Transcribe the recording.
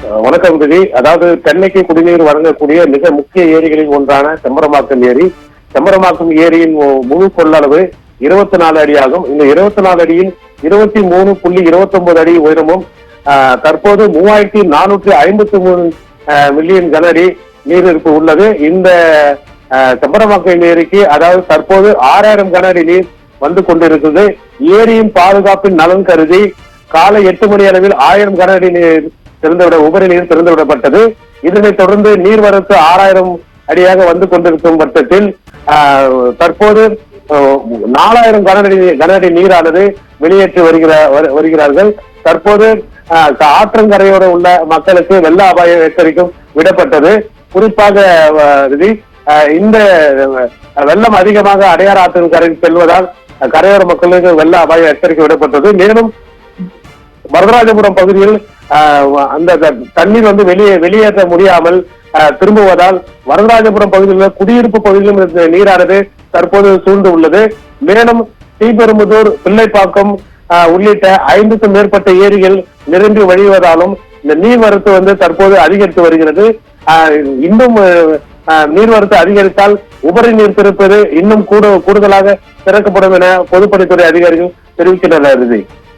வணக்கம் விதி. அதாவது சென்னைக்கு குடிநீர் வழங்கக்கூடிய மிக முக்கிய ஏரிகளில் ஒன்றான செம்பரம்பாக்கம் ஏரி. செம்பரம்பாக்கம் ஏரியின் முழு கொள்ளளவு 24 அடி ஆகும். இந்த 24 அடியில் 23.29 அடி உயரமும் தற்போது 3453 மில்லியன் கன அடி நீர் இருப்பு உள்ளது. இந்த செம்பரம்பாக்கம் ஏரிக்கு அதாவது தற்போது 6000 கன அடி நீர் வந்து கொண்டிருக்கிறது. ஏரியின் பாதுகாப்பின் நலன் கருதி காலை 8 மணி அளவில் 1000 கன அடி நீர் உபரி நீர் திறந்து விடப்பட்டது. இதனைத் தொடர்ந்து நீர்வரத்து 6000 அடியாக வந்து கொண்டிருக்கும் பட்சத்தில் தற்போது 4000 கன அடி நீரானது வெளியேற்றி வருகிறார்கள். தற்போது ஆற்றங்கரையோடு உள்ள மக்களுக்கு வெள்ள அபாய எச்சரிக்கையும் விடப்பட்டது. குறிப்பாக இந்த வெள்ளம் அதிகமாக அடையாறு ஆற்றின் கரையில் செல்வதால் கரையோர மக்களுக்கு வெள்ள அபாய எச்சரிக்கை விடப்பட்டது. மேலும் வரதராஜபுரம் பகுதியில் அந்த தண்ணீர் வந்து வெளியேற்ற முடியாமல் திரும்புவதால் வரதராஜபுரம் பகுதியில் குடியிருப்பு பகுதியிலும் நீரானது தற்போது சூழ்ந்து உள்ளது. மேலும் ஸ்ரீபெரும்புதூர், பிள்ளைப்பாக்கம் உள்ளிட்ட 5க்கும் மேற்பட்ட ஏரிகள் நிரம்பி வழிவதாலும் இந்த நீர்வரத்து வந்து தற்போது அதிகரித்து வருகிறது. இன்னும் நீர்வரத்து அதிகரித்தால் உபரி நீர் திறப்பது இன்னும் கூடுதலாக திறக்கப்படும் என பொதுப்பணித்துறை அதிகாரிகள் தெரிவிக்கின்றனர்.